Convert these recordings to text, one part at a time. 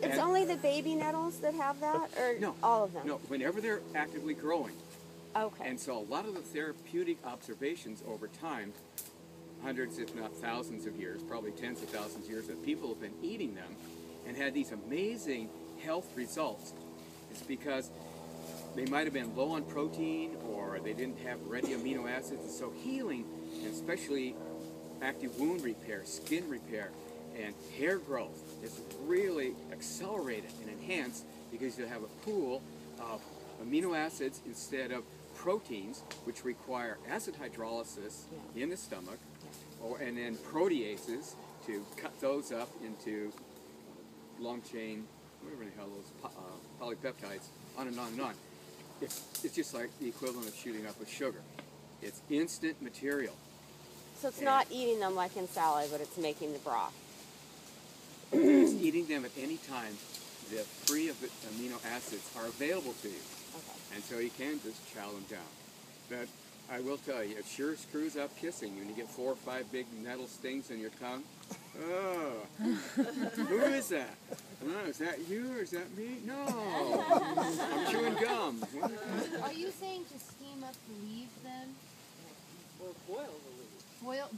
It's only the baby nettles that have that, or no, all of them? No, whenever they're actively growing. Okay. And so a lot of the therapeutic observations over time, hundreds if not thousands of years, probably tens of thousands of years, that people have been eating them and had these amazing health results. It's because they might have been low on protein or they didn't have ready amino acids. And so healing, and especially active wound repair, skin repair, and hair growth is really accelerated and enhanced because you have a pool of amino acids instead of proteins, which require acid hydrolysis in the stomach, and then proteases to cut those up into long chain, whatever the hell those polypeptides, on and on and on. It's just like the equivalent of shooting up with sugar. It's instant material. So it's not eating them like in salad, but it's making the broth. It's eating them at any time. The free of the amino acids are available to you. Okay. And so you can just chow them down. But I will tell you, it sure screws up kissing when you get 4 or 5 big nettle stings in your tongue. Oh, who is that? Oh, is that you or is that me? No, I'm chewing gum. Are you saying to steam up the leaves then? Or boil the leaves.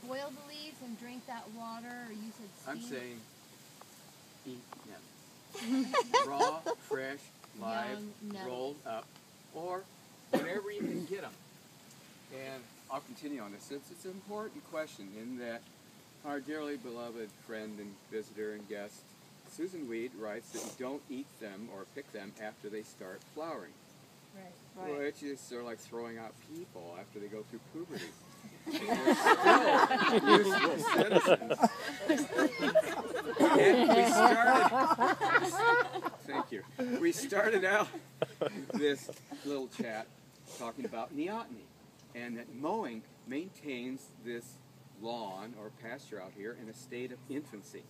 Boil the leaves and drink that water, or you said steam? I'm saying eat nettles. Raw, fresh, live, Young rolled up, or whenever you can get them. And I'll continue on this. It's an important question in that our dearly beloved friend and visitor and guest, Susan Weed, writes that you don't eat them or pick them after they start flowering. Right. Which is sort of like throwing out people after they go through puberty. They're still useful citizens. And thank you. We started out this little chat talking about neoteny, and that mowing maintains this lawn or pasture out here in a state of infancy.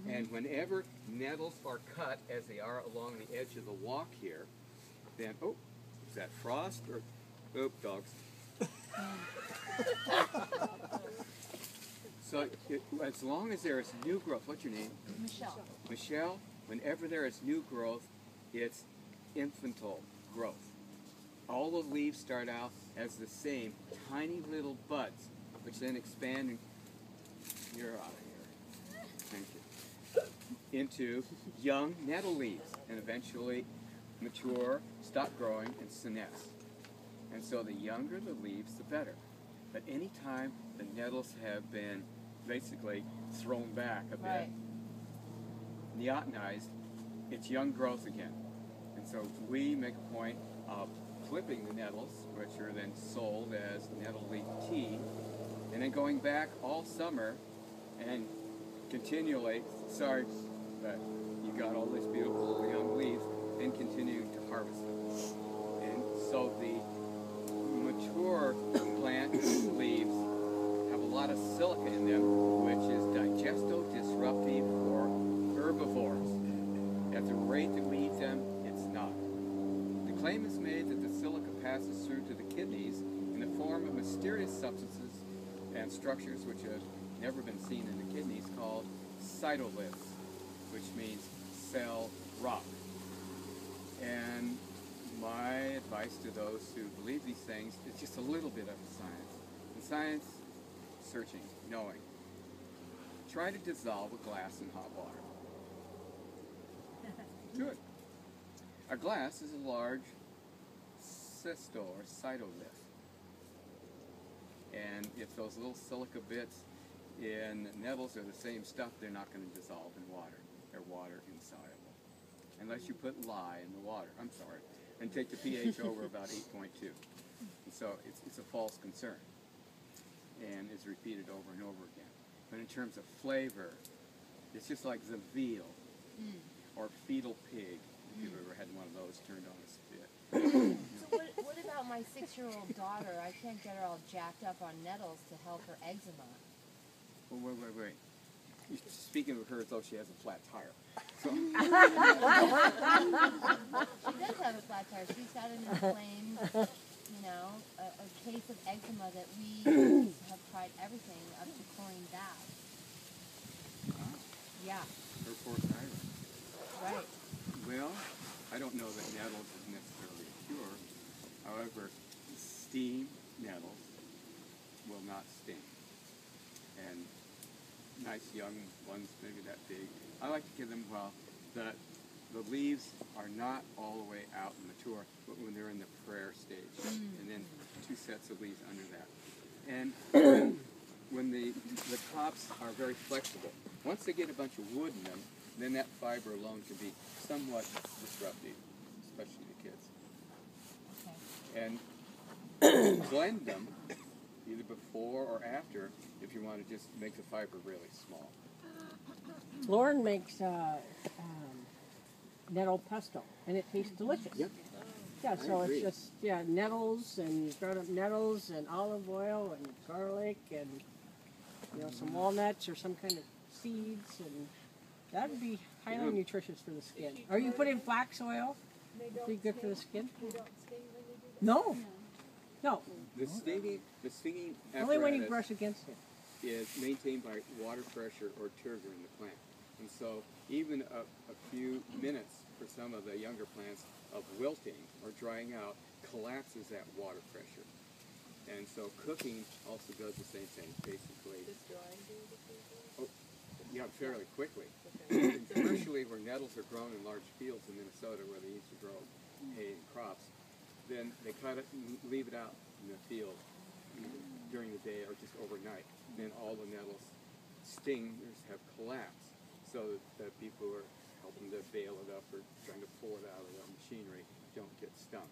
And whenever nettles are cut, as they are along the edge of the walk here, then, oh, is that frost or, oh, dogs. So as long as there is new growth, what's your name? Michelle. Michelle, whenever there is new growth, it's infantile growth. All the leaves start out as the same tiny little buds, which then expand, and you're out of here, thank you, into young nettle leaves, and eventually mature, stop growing, and senesce. And so the younger the leaves, the better. But any time the nettles have been basically thrown back a bit, neotenized, it's young growth again. And so we make a point of clipping the nettles, which are then sold as nettle leaf tea, and then going back all summer and continually, sorry, but you got all these beautiful young leaves, and continuing to harvest them. And so the mature plant leaves have a lot of silica in them, which is digesto-disruptive for herbivores. At the rate that we eat them, it's not. The claim is made that the silica passes through to the kidneys in the form of mysterious substances and structures which have never been seen in the kidneys called cytoliths, which means cell rock. And my advice to those who believe these things is just a little bit of science. And science, searching, knowing. Try to dissolve a glass in hot water. Do it. A glass is a large cysto or cytolith. And if those little silica bits in nettles are the same stuff, they're not going to dissolve in water. They're water insoluble. Unless you put lye in the water. I'm sorry. And take the pH over about 8.2. And so it's a false concern. And is repeated over and over again. But in terms of flavor, it's just like the veal or fetal pig, if you've ever had one of those turned on a spit. So what about my 6-year-old daughter? I can't get her all jacked up on nettles to help her eczema. Well, wait. You're speaking of her as though she has a flat tire. So. She does have a flat tire. She's got an inflamed, a case of eczema that we have tried everything up to chlorine bath. Yeah. Her poor tire. Right. Well, I don't know that nettles is necessarily a cure. However, steam nettles will not sting. And nice young ones, maybe that big. I like to give them while the leaves are not all the way out and mature, but when they're in the prayer stage. And then 2 sets of leaves under that. And when the tops are very flexible, once they get a bunch of wood in them, then that fiber alone can be somewhat disruptive, especially to kids. Okay. And blend them either before or after if you want to just make the fiber really small. Lauren makes nettle pesto, and it tastes delicious. Yep. Yeah, so agree. it's just, nettles and ground up nettles and olive oil and garlic and, some walnuts or some kind of seeds, and that would be highly Yeah. nutritious for the skin. Are you putting flax oil? Be good for the skin? They don't sting when you do that? No. No. The stinging Only when you apparatus brush against it. is maintained by water pressure or turgor in the plant. And so even a few minutes for some of the younger plants of wilting or drying out collapses that water pressure. And so cooking also does the same thing, basically. Does drying do the same thing? Oh, yeah, fairly quickly. Okay. Especially where nettles are grown in large fields in Minnesota where they used to grow hay and crops. Then they cut it and leave it out in the field either during the day or just overnight. Then all the nettles stingers have collapsed, so that people who are helping to bale it up or trying to pull it out of the machinery don't get stung.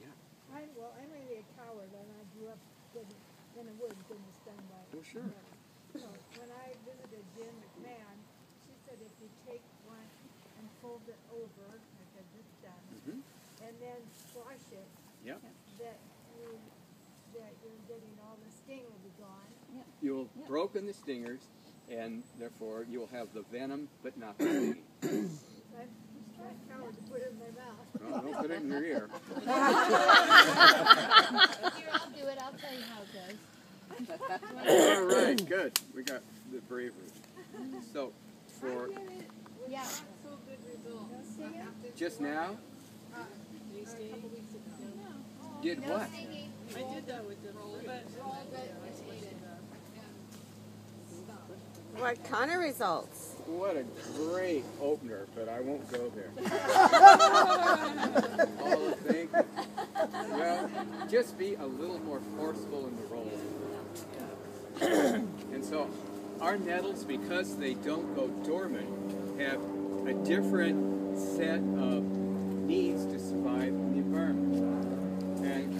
Yeah. I'm really a coward, and I grew up in the woods and was done by. Oh, sure. So when I visited Jen McMahon, she said if you take one and fold it over, like I just done, and then squash it, Yep. that you're getting all the sting will be gone. You'll broken the stingers, and therefore you'll have the venom, but not the stinging. I'm that coward to put it in my mouth. No, don't put it in your ear. Here, I'll do it. I'll tell you how it goes. All right, good. We got the bravery. So, for Yeah. Not so good results. just now, A couple weeks ago. did No what? singing. I did that with the roll, but What kind of results? What a great opener, but I won't go there. All the thing. Well, just be a little more forceful in the roll. And so, our nettles, because they don't go dormant, have a different set of needs to survive in the environment. And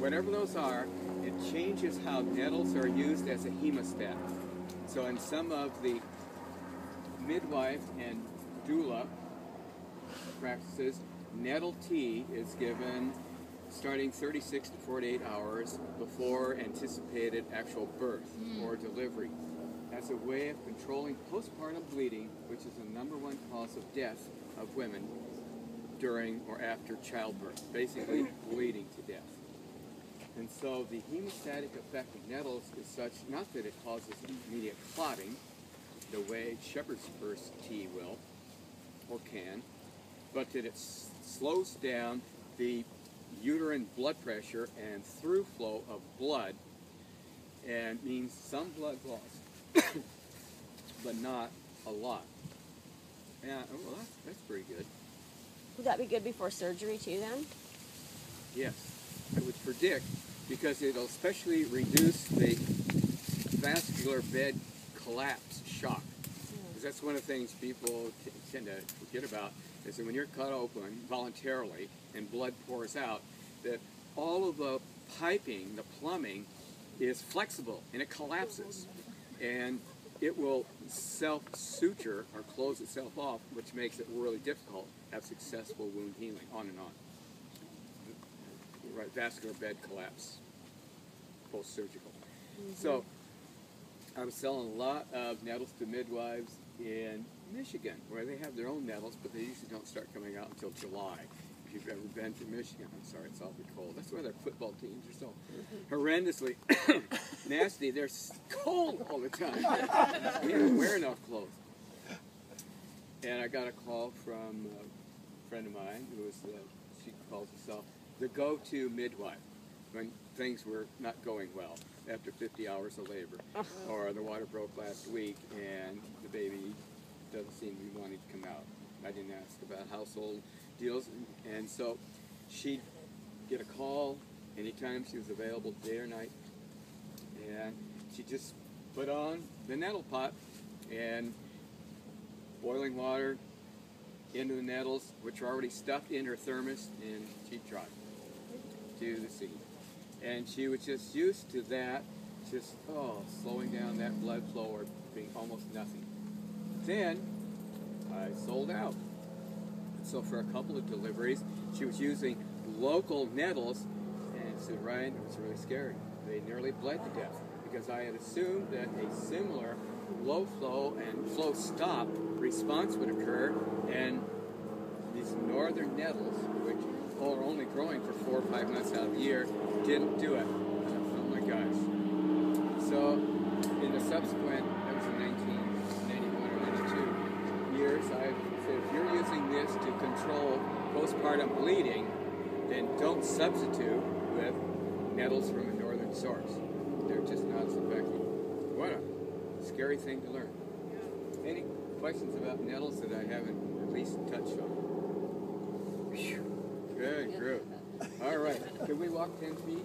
whatever those are, it changes how nettles are used as a hemostat. So in some of the midwife and doula practices, nettle tea is given starting 36 to 48 hours before anticipated actual birth or delivery. As a way of controlling postpartum bleeding, which is the #1 cause of death of women during or after childbirth, basically bleeding to death. And so the hemostatic effect of nettles is such, not that it causes immediate clotting, the way shepherd's purse tea will, or can, but that it slows down the uterine blood pressure and through flow of blood, and means some blood loss, but not a lot. Yeah, well, that's pretty good. Would that be good before surgery too then? Yes, I would predict, because it'll especially reduce the vascular bed collapse shock. Because that's one of the things people tend to forget about, is that when you're cut open voluntarily and blood pours out, that all of the piping, the plumbing, is flexible and it collapses. And it will self-suture or close itself off, which makes it really difficult to have successful wound healing, on and on. Right, vascular bed collapse, post-surgical. So, I'm selling a lot of nettles to midwives in Michigan, where they have their own nettles, but they usually don't start coming out until July. If you've ever been to Michigan, I'm sorry, it's awfully cold. That's why their football teams are so horrendously nasty. They're cold all the time. We don't wear enough clothes. And I got a call from a friend of mine who was, she calls herself the go-to midwife when things were not going well after 50 hours of labor, or the water broke last week and the baby doesn't seem to be wanting to come out. I didn't ask about household deals, and so she'd get a call anytime she was available, day or night, and she just put on the nettle pot and boiling water into the nettles, which are already stuffed in her thermos, and she'd try to the seed. And she was just used to that, just, slowing down that blood flow or being almost nothing. Then I sold out. So for a couple of deliveries, she was using local nettles, and said, Ryan, it was really scary. They nearly bled to death because I had assumed that a similar low flow and flow stop response would occur, and these northern nettles, which are only growing for 4 or 5 months out of the year, didn't do it. Oh my gosh. So in the subsequent, that was in 1991 or 92 years, I said, if you're using this to control postpartum bleeding, then don't substitute with nettles from a northern source. They're just not as effective. What a scary thing to learn. Any questions about nettles that I haven't at least touched on? Good group. All right. Can we walk 10 feet?